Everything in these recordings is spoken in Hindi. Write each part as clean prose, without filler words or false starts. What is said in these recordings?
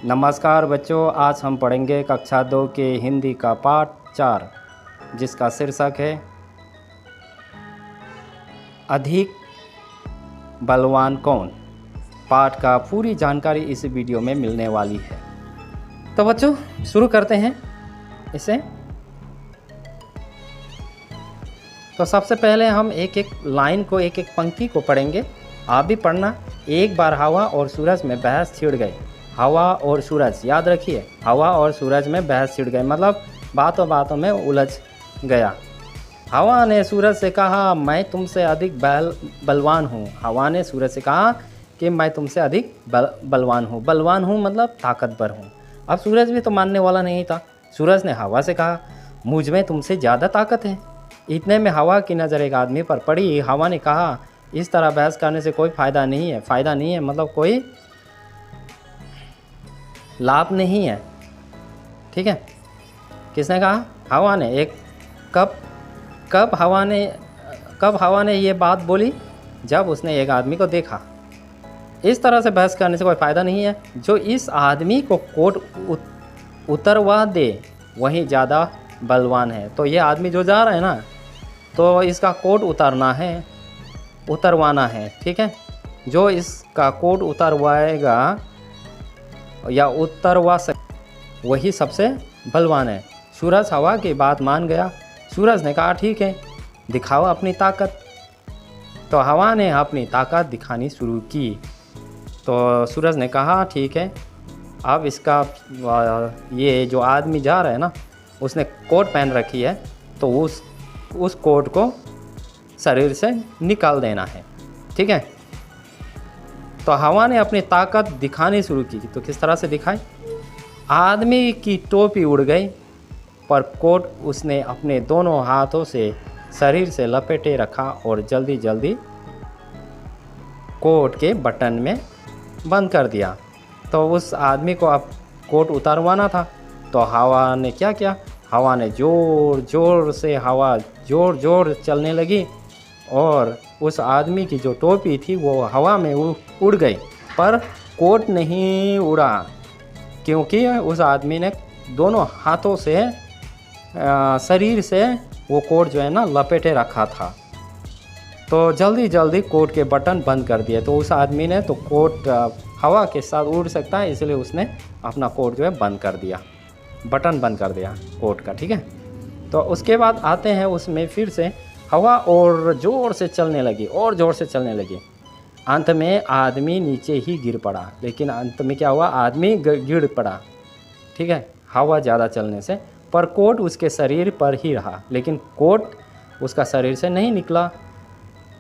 नमस्कार बच्चों, आज हम पढ़ेंगे कक्षा 2 के हिंदी का पाठ 4 जिसका शीर्षक है अधिक बलवान कौन। पाठ का पूरी जानकारी इस वीडियो में मिलने वाली है। तो बच्चों शुरू करते हैं इसे। तो सबसे पहले हम एक एक लाइन को एक एक पंक्ति को पढ़ेंगे। आप भी पढ़ना। एक बार हवा और सूरज में बहस छिड़ गई। हवा और सूरज, याद रखिए, हवा और सूरज में बहस छिड़ गई मतलब बातों बातों में उलझ गया। हवा ने सूरज से कहा, मैं तुमसे अधिक बलवान हूँ। हवा ने सूरज से कहा कि मैं तुमसे अधिक बलवान हूँ। बलवान हूँ मतलब ताकतवर हूँ। अब सूरज भी तो मानने वाला नहीं था। सूरज ने हवा से कहा, मुझ में तुमसे ज़्यादा ताकत है। इतने में हवा की नज़र एक आदमी पर पड़ी। हवा ने कहा, इस तरह बहस करने से कोई फ़ायदा नहीं है। फ़ायदा नहीं है मतलब कोई लाभ नहीं है। ठीक है। किसने कहा? हवा ने। एक कब हवा ने ये बात बोली? जब उसने एक आदमी को देखा। इस तरह से बहस करने से कोई फ़ायदा नहीं है। जो इस आदमी को कोट उतरवा दे वही ज़्यादा बलवान है। तो ये आदमी जो जा रहा है ना, तो इसका कोट उतरवाना है। ठीक है। जो इसका कोट उतरवाएगा या उतरवा सके वही सबसे बलवान है। सूरज हवा की बात मान गया। सूरज ने कहा, ठीक है, दिखाओ अपनी ताकत। तो हवा ने अपनी ताकत दिखानी शुरू की। तो सूरज ने कहा, ठीक है, अब इसका ये जो आदमी जा रहा है ना, उसने कोट पहन रखी है, तो उस कोट को शरीर से निकाल देना है। ठीक है। तो हवा ने अपनी ताकत दिखानी शुरू की। तो किस तरह से दिखाई? आदमी की टोपी उड़ गई, पर कोट उसने अपने दोनों हाथों से शरीर से लपेटे रखा और जल्दी जल्दी कोट के बटन में बंद कर दिया। तो उस आदमी को अब कोट उतारवाना था। तो हवा ने क्या किया? हवा ने जोर जोर चलने लगी और उस आदमी की जो टोपी थी वो हवा में उड़ गई, पर कोट नहीं उड़ा, क्योंकि उस आदमी ने दोनों हाथों से शरीर से वो कोट जो है ना लपेटे रखा था। तो जल्दी जल्दी कोट के बटन बंद कर दिए। तो उस आदमी ने तो कोट हवा के साथ उड़ सकता है, इसलिए उसने अपना कोट जो है बंद कर दिया, बटन बंद कर दिया कोट का। ठीक है। तो उसके बाद आते हैं उसमें फिर से हवा और ज़ोर से चलने लगी। अंत में आदमी नीचे ही गिर पड़ा। लेकिन अंत में क्या हुआ? आदमी गिर पड़ा। ठीक है, हवा ज़्यादा चलने से। पर कोट उसके शरीर पर ही रहा, लेकिन कोट उसका शरीर से नहीं निकला।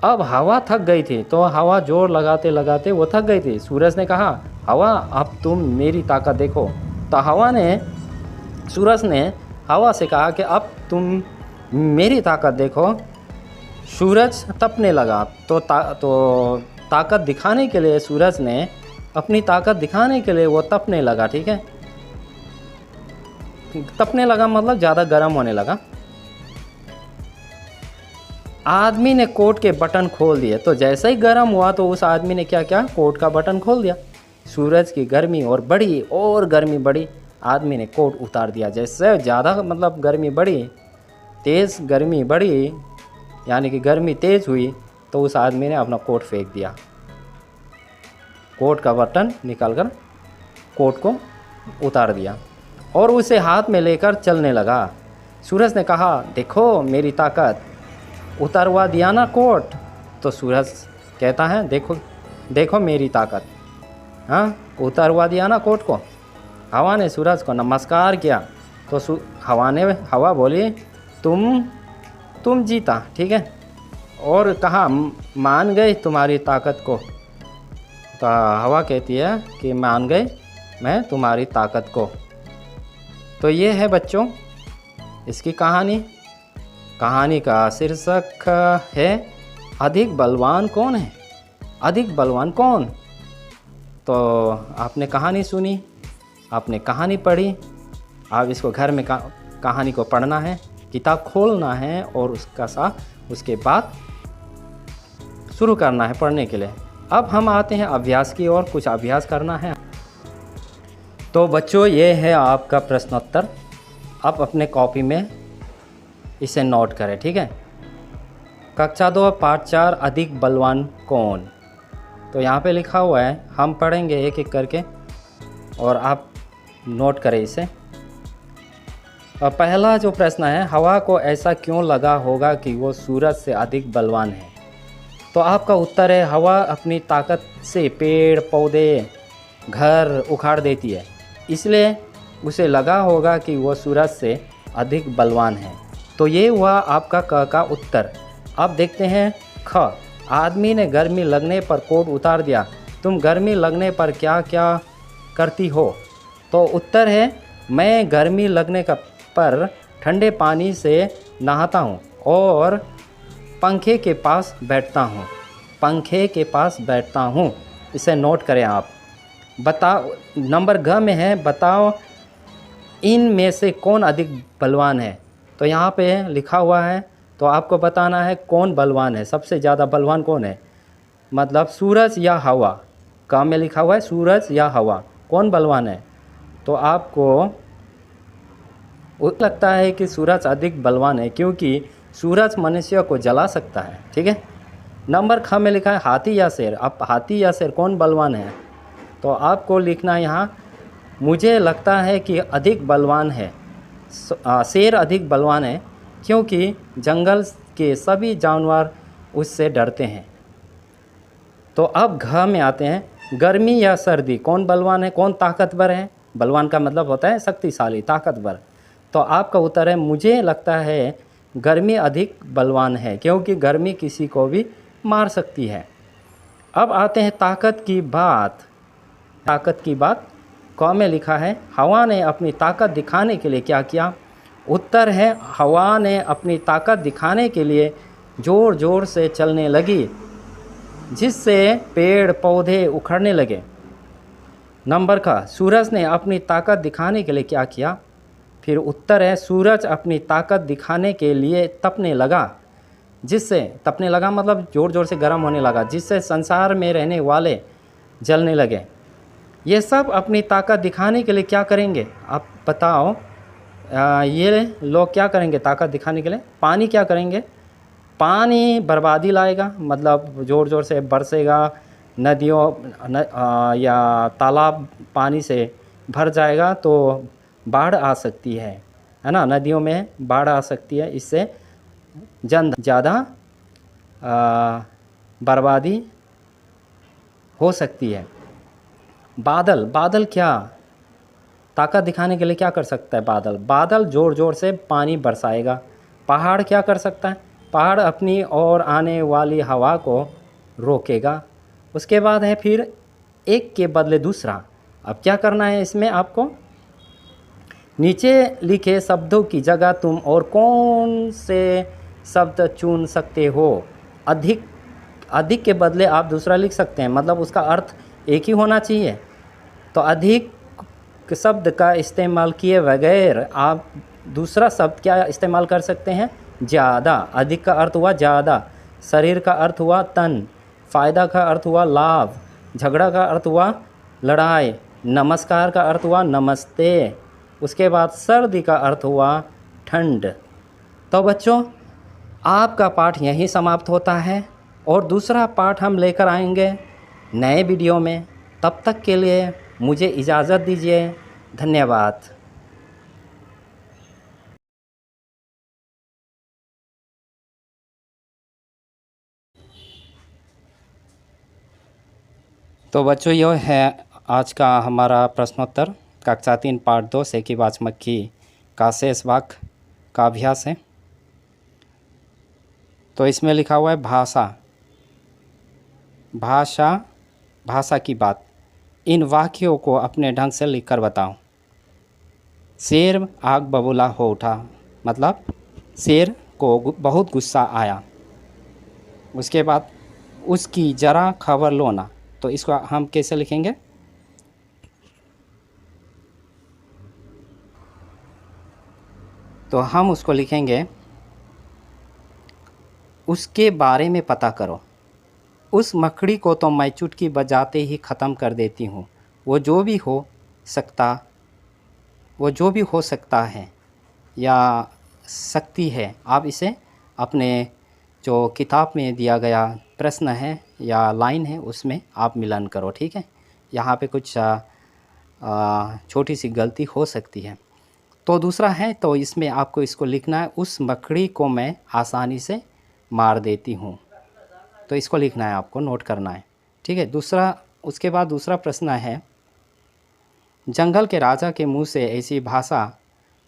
अब हवा थक गई थी। तो हवा जोर लगाते लगाते वो थक गई थी। सूरज ने कहा, हवा, अब तुम मेरी ताकत देखो। तो सूरज ने हवा से कहा कि अब तुम मेरी ताकत देखो। सूरज तपने लगा। तो ताकत दिखाने के लिए सूरज ने अपनी ताकत दिखाने के लिए वो तपने लगा। ठीक है। तपने लगा मतलब ज़्यादा गर्म होने लगा। आदमी ने कोट के बटन खोल दिए। तो जैसे ही गर्म हुआ तो उस आदमी ने क्या किया? कोट का बटन खोल दिया। सूरज की गर्मी और गर्मी बढ़ी। आदमी ने कोट उतार दिया। जैसे ज़्यादा मतलब गर्मी बढ़ी, तेज़ गर्मी बढ़ी, यानी कि गर्मी तेज़ हुई, तो उस आदमी ने अपना कोट फेंक दिया। कोट का बटन निकालकर कोट को उतार दिया और उसे हाथ में लेकर चलने लगा। सूरज ने कहा, देखो मेरी ताकत। उतारवा दिया ना कोट। तो सूरज कहता है, देखो मेरी ताकत। हाँ, उतारवा दिया ना कोट को। हवा ने सूरज को नमस्कार किया। तो हवा बोली, तुम जीता। ठीक है। और कहा, मान गए तुम्हारी ताकत को। तो हवा कहती है कि मान गए मैं तुम्हारी ताकत को। तो ये है बच्चों इसकी कहानी का शीर्षक है अधिक बलवान कौन है। अधिक बलवान कौन? तो आपने कहानी सुनी, आपने कहानी पढ़ी। आप इसको घर में कहानी को पढ़ना है, किताब खोलना है और उसके बाद शुरू करना है पढ़ने के लिए। अब हम आते हैं अभ्यास की ओर। कुछ अभ्यास करना है। तो बच्चों, ये है आपका प्रश्नोत्तर। आप अपने कॉपी में इसे नोट करें, ठीक है। कक्षा 2 पाठ 4 अधिक बलवान कौन। तो यहाँ पे लिखा हुआ है, हम पढ़ेंगे एक एक करके और आप नोट करें इसे। और पहला जो प्रश्न है, हवा को ऐसा क्यों लगा होगा कि वो सूरज से अधिक बलवान है। तो आपका उत्तर है, हवा अपनी ताकत से पेड़ पौधे घर उखाड़ देती है, इसलिए उसे लगा होगा कि वो सूरज से अधिक बलवान है। तो ये हुआ आपका क का उत्तर। अब देखते हैं ख। आदमी ने गर्मी लगने पर कोट उतार दिया, तुम गर्मी लगने पर क्या क्या करती हो। तो उत्तर है, मैं गर्मी लगने पर ठंडे पानी से नहाता हूँ और पंखे के पास बैठता हूँ। पंखे के पास बैठता हूँ, इसे नोट करें आप। बताओ, नंबर घ में है, बताओ इन में से कौन अधिक बलवान है। तो यहाँ पे लिखा हुआ है, तो आपको बताना है कौन बलवान है, सबसे ज़्यादा बलवान कौन है। मतलब सूरज या हवा। क में लिखा हुआ है सूरज या हवा, कौन बलवान है। तो आपको लगता है कि सूरज अधिक बलवान है, क्योंकि सूरज मनुष्य को जला सकता है, ठीक है। नंबर ख में लिखा है हाथी या शेर। अब हाथी या शेर कौन बलवान है। तो आपको लिखना यहाँ, मुझे लगता है कि अधिक बलवान है, शेर अधिक बलवान है, क्योंकि जंगल के सभी जानवर उससे डरते हैं। तो अब घ में आते हैं, गर्मी या सर्दी कौन बलवान है, कौन ताकतवर है। बलवान का मतलब होता है शक्तिशाली, ताकतवर। तो आपका उत्तर है, मुझे लगता है गर्मी अधिक बलवान है, क्योंकि गर्मी किसी को भी मार सकती है। अब आते हैं ताकत की बात। ताकत की बात क में लिखा है, हवा ने अपनी ताकत दिखाने के लिए क्या किया। उत्तर है, हवा ने अपनी ताकत दिखाने के लिए ज़ोर ज़ोर से चलने लगी, जिससे पेड़ पौधे उखड़ने लगे। नंबर का, सूरज ने अपनी ताकत दिखाने के लिए क्या किया। फिर उत्तर है, सूरज अपनी ताकत दिखाने के लिए तपने लगा, जिससे तपने लगा मतलब ज़ोर ज़ोर से गर्म होने लगा, जिससे संसार में रहने वाले जलने लगे। ये सब अपनी ताकत दिखाने के लिए क्या करेंगे, आप बताओ। ये लोग क्या करेंगे ताकत दिखाने के लिए। पानी क्या करेंगे, पानी बर्बादी लाएगा, मतलब ज़ोर ज़ोर से बरसेगा, नदियों या तालाब पानी से भर जाएगा तो बाढ़ आ सकती है ना। नदियों में बाढ़ आ सकती है, इससे ज़्यादा बर्बादी हो सकती है। बादल, बादल क्या ताकत दिखाने के लिए क्या कर सकता है। बादल, बादल ज़ोर ज़ोर से पानी बरसाएगा। पहाड़ क्या कर सकता है, पहाड़ अपनी ओर आने वाली हवा को रोकेगा। उसके बाद है फिर एक के बदले दूसरा। अब क्या करना है इसमें आपको, नीचे लिखे शब्दों की जगह तुम और कौन से शब्द चुन सकते हो। अधिक, अधिक के बदले आप दूसरा लिख सकते हैं, मतलब उसका अर्थ एक ही होना चाहिए। तो अधिक शब्द का इस्तेमाल किए बगैर आप दूसरा शब्द क्या इस्तेमाल कर सकते हैं, ज़्यादा। अधिक का अर्थ हुआ ज़्यादा, शरीर का अर्थ हुआ तन, फ़ायदा का अर्थ हुआ लाभ, झगड़ा का अर्थ हुआ लड़ाई, नमस्कार का अर्थ हुआ नमस्ते, उसके बाद सर्दी का अर्थ हुआ ठंड। तो बच्चों, आपका पाठ यहीं समाप्त होता है और दूसरा पाठ हम लेकर आएंगे नए वीडियो में। तब तक के लिए मुझे इजाज़त दीजिए। धन्यवाद। तो बच्चों, यह है आज का हमारा प्रश्नोत्तर कक्षा 3 पाठ 2 से की बाज मक्खी का शेष वाक्य का अभ्यास है। तो इसमें लिखा हुआ है भाषा, भाषा, भाषा की बात। इन वाक्यों को अपने ढंग से लिखकर बताओ। शेर आग बबूला हो उठा, मतलब शेर को बहुत गुस्सा आया। उसके बाद उसकी ज़रा खबर लो ना, तो इसको हम कैसे लिखेंगे। तो हम उसको लिखेंगे, उसके बारे में पता करो। उस मकड़ी को तो मैं चुटकी बजाते ही ख़त्म कर देती हूँ, वो जो भी हो सकता, वो जो भी हो सकता है या सकती है, आप इसे अपने जो किताब में दिया गया प्रश्न है या लाइन है उसमें आप मिलान करो, ठीक है। यहाँ पे कुछ छोटी सी गलती हो सकती है। तो दूसरा है, तो इसमें आपको इसको लिखना है, उस मकड़ी को मैं आसानी से मार देती हूँ। तो इसको लिखना है, आपको नोट करना है, ठीक है। दूसरा, उसके बाद दूसरा प्रश्न है, जंगल के राजा के मुंह से ऐसी भाषा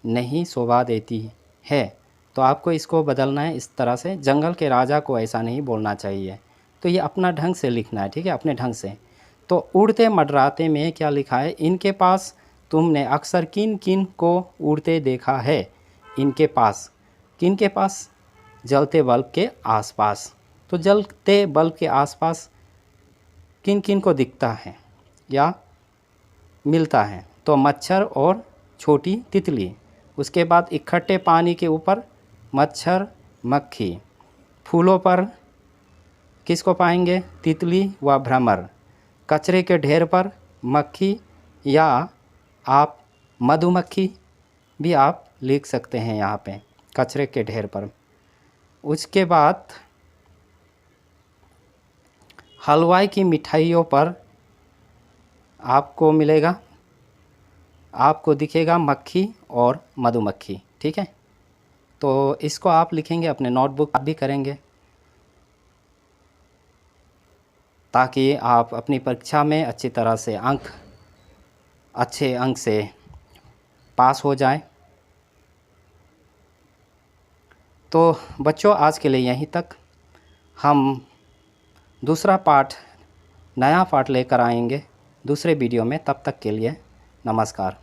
नहीं शोभा देती है। तो आपको इसको बदलना है इस तरह से, जंगल के राजा को ऐसा नहीं बोलना चाहिए। तो ये अपना ढंग से लिखना है, ठीक है, अपने ढंग से। तो उड़ते मडराते में क्या लिखा है, इनके पास तुमने अक्सर किन किन को उड़ते देखा है। इनके पास, किन के पास, जलते बल्ब के आसपास। तो जलते बल्ब के आसपास किन किन को दिखता है या मिलता है, तो मच्छर और छोटी तितली। उसके बाद इकट्ठे पानी के ऊपर मच्छर मक्खी। फूलों पर किसको पाएंगे, तितली व भ्रमर। कचरे के ढेर पर मक्खी या आप मधुमक्खी भी आप लिख सकते हैं यहाँ पे, कचरे के ढेर पर। उसके बाद हलवाई की मिठाइयों पर आपको मिलेगा, आपको दिखेगा मक्खी और मधुमक्खी, ठीक है। तो इसको आप लिखेंगे, अपने नोटबुक भी करेंगे, ताकि आप अपनी परीक्षा में अच्छी तरह से अच्छे अंक से पास हो जाएं। तो बच्चों, आज के लिए यहीं तक। हम दूसरा पाठ, नया पाठ लेकर आएंगे दूसरे वीडियो में। तब तक के लिए नमस्कार।